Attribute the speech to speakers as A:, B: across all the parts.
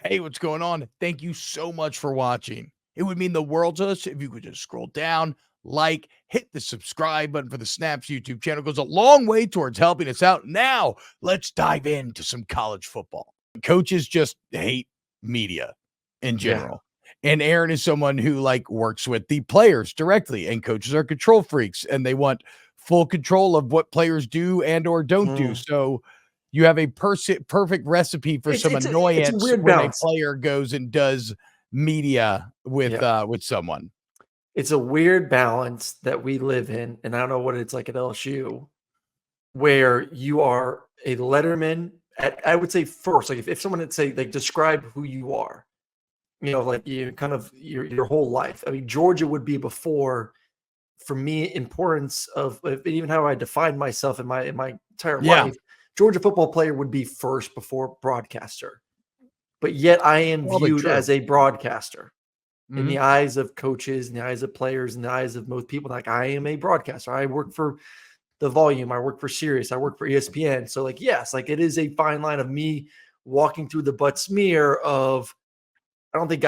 A: Hey, what's going on? Thank you so much for watching. It would mean the world to us if you could just scroll down, like, hit the subscribe button for the Snaps YouTube channel. It goes a long way towards helping us out. Now, let's dive into some college football. Coaches just hate media in general. And Aaron is someone who works with the players directly, and coaches are control freaks and they want full control of what players do and or don't do. So you have a perfect recipe for some annoyance
B: it's a weird
A: when
B: balance.
A: a player goes and does media with someone.
B: It's a weird balance that we live in, and I don't know what it's like at LSU, where you are a letterman at, I would say first, like if someone had say, like, describe who you are, like you kind of your whole life. I mean, Georgia would be before, for me, importance of even how I define myself in my entire life. Georgia football player would be first before broadcaster, but yet I am viewed as a broadcaster in the eyes of coaches, in the eyes of players, in the eyes of most people. Like, I am a broadcaster. I work for the Volume. I work for Sirius. I work for ESPN. So, yes, it is a fine line of me walking through the butt smear of, I don't think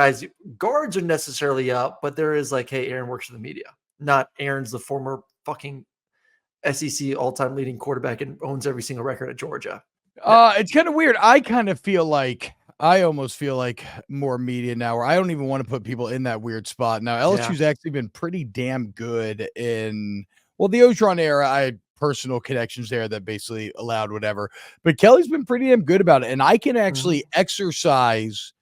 B: guards are necessarily up, but there is hey, Aaron works for the media. Not Aaron's the former fucking SEC all-time leading quarterback and owns every single record at Georgia.
A: It's kind of weird. I almost feel like more media now, where I don't even want to put people in that weird spot. Now, LSU's actually been pretty damn good in, the Ogeron era. I had personal connections there that basically allowed whatever, but Kelly's been pretty damn good about it. And I can actually exercise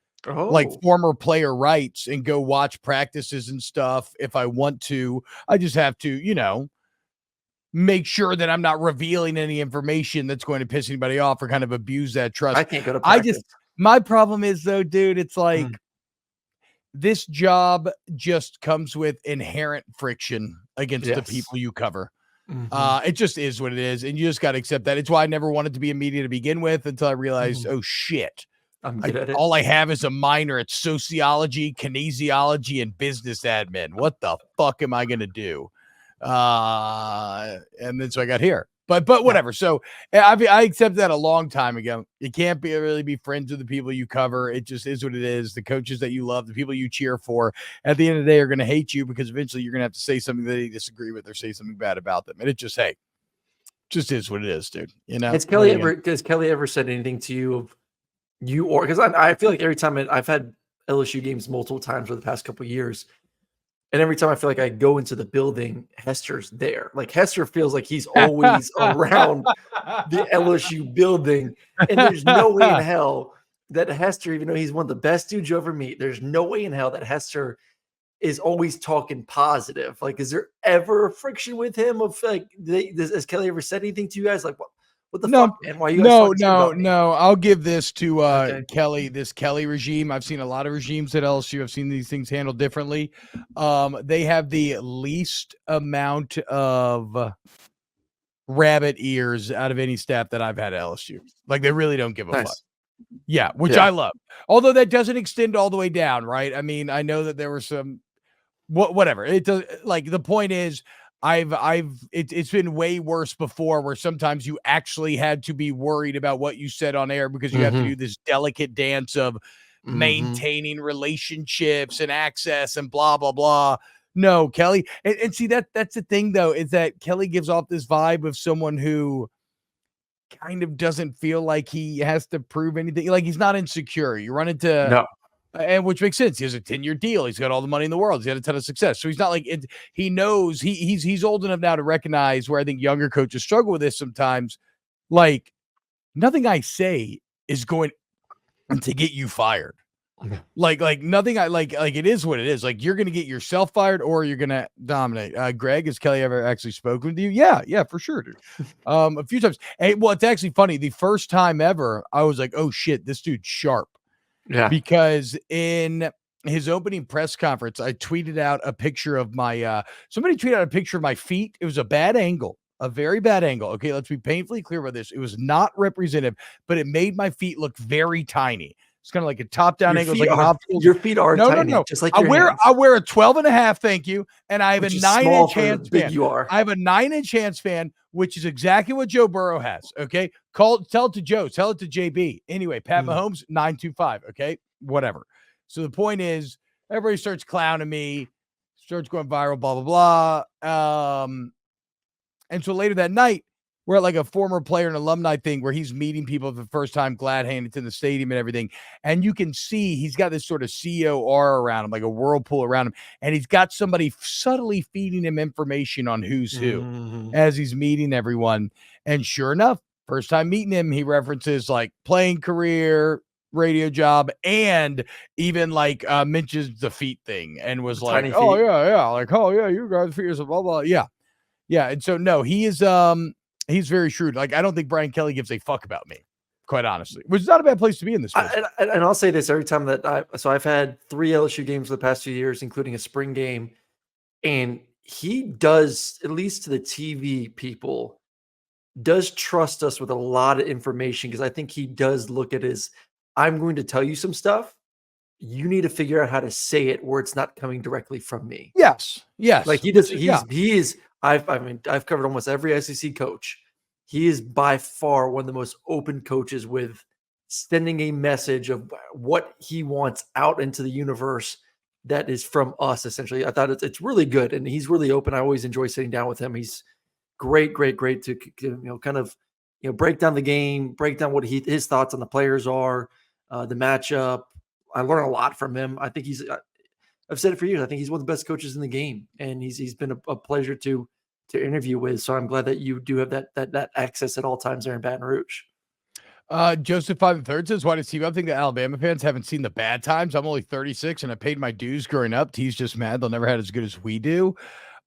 A: former player rights and go watch practices and stuff if I want to. I just have to, make sure that I'm not revealing any information that's going to piss anybody off or kind of abuse that trust.
B: I can't go to practice.
A: My problem is, though, dude, it's this job just comes with inherent friction against the people you cover. It just is what it is, and you just got to accept that. It's why I never wanted to be in media to begin with, until I realized, oh shit,
B: I'm good at it.
A: All I have is a minor at sociology, kinesiology, and business admin. What the fuck am I gonna do? And then so I got here. But whatever. So I accepted that a long time ago. You can't really be friends with the people you cover. It just is what it is. The coaches that you love, the people you cheer for, at the end of the day are going to hate you, because eventually you're going to have to say something that they disagree with or say something bad about them. And it just is what it is, dude. Has
B: Kelly ever said anything to you of because I feel like every time I've had LSU games multiple times for the past couple of years, and every time I feel like I go into the building, Hester's there. Hester feels like he's always around the LSU building. And there's no way in hell that Hester, even though he's one of the best dudes you ever meet, there's no way in hell that Hester is always talking positive. Is there ever friction with him of has Kelly ever said anything to you guys? What the fuck, man? Why you guys
A: no. I'll give this to Kelly, this Kelly regime. I've seen a lot of regimes at LSU. I've seen these things handled differently. They have the least amount of rabbit ears out of any staff that I've had at LSU. They really don't give a fuck. Yeah, which I love. Although that doesn't extend all the way down, right? I mean, I know that there were some whatever. It does, the point is, it's been way worse before, where sometimes you actually had to be worried about what you said on air, because you have to do this delicate dance of maintaining relationships and access and blah, blah, blah. No, Kelly. And see, that's the thing, though, is that Kelly gives off this vibe of someone who kind of doesn't feel like he has to prove anything. He's not insecure. You run into and which makes sense. He has a 10-year deal. He's got all the money in the world. He's had a ton of success. So he's not he knows he's old enough now to recognize, where I think younger coaches struggle with this sometimes. Nothing I say is going to get you fired. Nothing it is what it is. You're going to get yourself fired, or you're going to dominate. Greg, has Kelly ever actually spoken with you? Yeah, for sure, dude. A few times. And it's actually funny. The first time ever, I was like, oh shit, this dude's sharp. Yeah, because in his opening press conference, I tweeted out a picture of my somebody tweeted out a picture of my feet. It was a bad angle, a very bad angle. Okay, let's be painfully clear about this. It was not representative, but it made my feet look very tiny. It's kind of like a top-down angle.
B: Your feet are tiny. No. Just like I
A: wear a 12.5, thank you, and I have a 9-inch hand span. I have a 9-inch hand span, which is exactly what Joe Burrow has. Okay, tell it to Joe, tell it to JB. Anyway, Pat Mahomes 9.25. Okay, whatever. So the point is, everybody starts clowning me, starts going viral, blah, blah, blah. And so later that night, we're at like a former player and alumni thing where he's meeting people for the first time, glad handing to the stadium and everything. And you can see he's got this sort of COR around him, like a whirlpool around him. And he's got somebody subtly feeding him information on who's who as he's meeting everyone. And sure enough, first time meeting him, he references like playing career, radio job, and even like mentions the feet thing and was like, oh, yeah. Like, oh, yeah, you guys feet, blah, blah. Yeah. Yeah. And so, no, he is, he's very shrewd. Like, I don't think Brian Kelly gives a fuck about me, quite honestly, which is not a bad place to be in this.
B: And I'll say this every time that I've had 3 LSU games for the past 2 years, including a spring game. And he does, at least to the TV people, does trust us with a lot of information. Cause I think he does look at his, I'm going to tell you some stuff. You need to figure out how to say it where it's not coming directly from me.
A: Yes.
B: Like he does. He is, I've covered almost every SEC coach. He is by far one of the most open coaches with sending a message of what he wants out into the universe that is from us, essentially. I thought it's really good, and he's really open. I always enjoy sitting down with him. He's great to kind of break down the game, break down what his thoughts on the players are, the matchup. I learn a lot from him. I think I've said it for years. I think he's one of the best coaches in the game, and he's been a pleasure to interview with. So I'm glad that you do have that access at all times there in Baton Rouge.
A: Joseph 5 3 says, why does T-Bob think that Alabama fans haven't seen the bad times? I'm only 36 and I paid my dues growing up. T's just mad they'll never had as good as we do.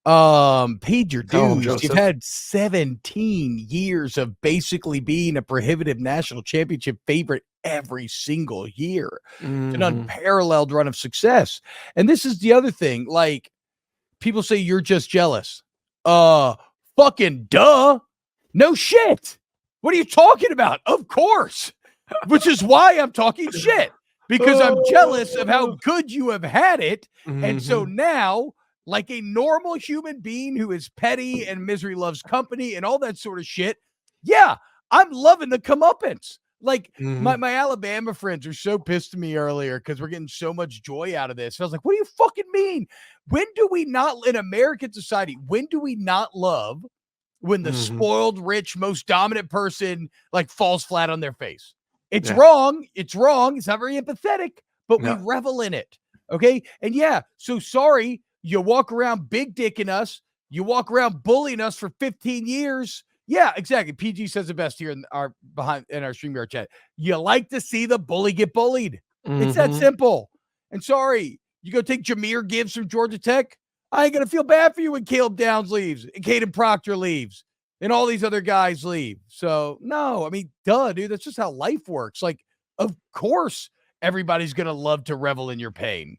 A: Paid your dues. You've had 17 years of basically being a prohibitive national championship favorite every single year. It's an unparalleled run of success. And this is the other thing. Like, people say you're just jealous. Fucking duh. No shit. What are you talking about? Of course. Which is why I'm talking shit. Because I'm jealous of how good you have had it. And so now, like a normal human being who is petty and misery loves company and all that sort of shit, yeah, I'm loving the comeuppance. Like, my Alabama friends are so pissed at me earlier because we're getting so much joy out of this. I was like, what do you fucking mean? When do we not, in American society, when do we not love when the spoiled, rich, most dominant person like falls flat on their face? It's wrong. It's wrong. It's not very empathetic, but we revel in it. Okay. And yeah, so sorry, you walk around big dicking us. You walk around bullying us for 15 years. Yeah, exactly. PG says it best here in our StreamYard chat. You like to see the bully get bullied. It's that simple. And sorry, you go take Jahmyr Gibbs from Georgia Tech. I ain't going to feel bad for you when Caleb Downs leaves and Caden Proctor leaves and all these other guys leave. So, no, I mean, duh, dude, that's just how life works. Like, of course, everybody's going to love to revel in your pain.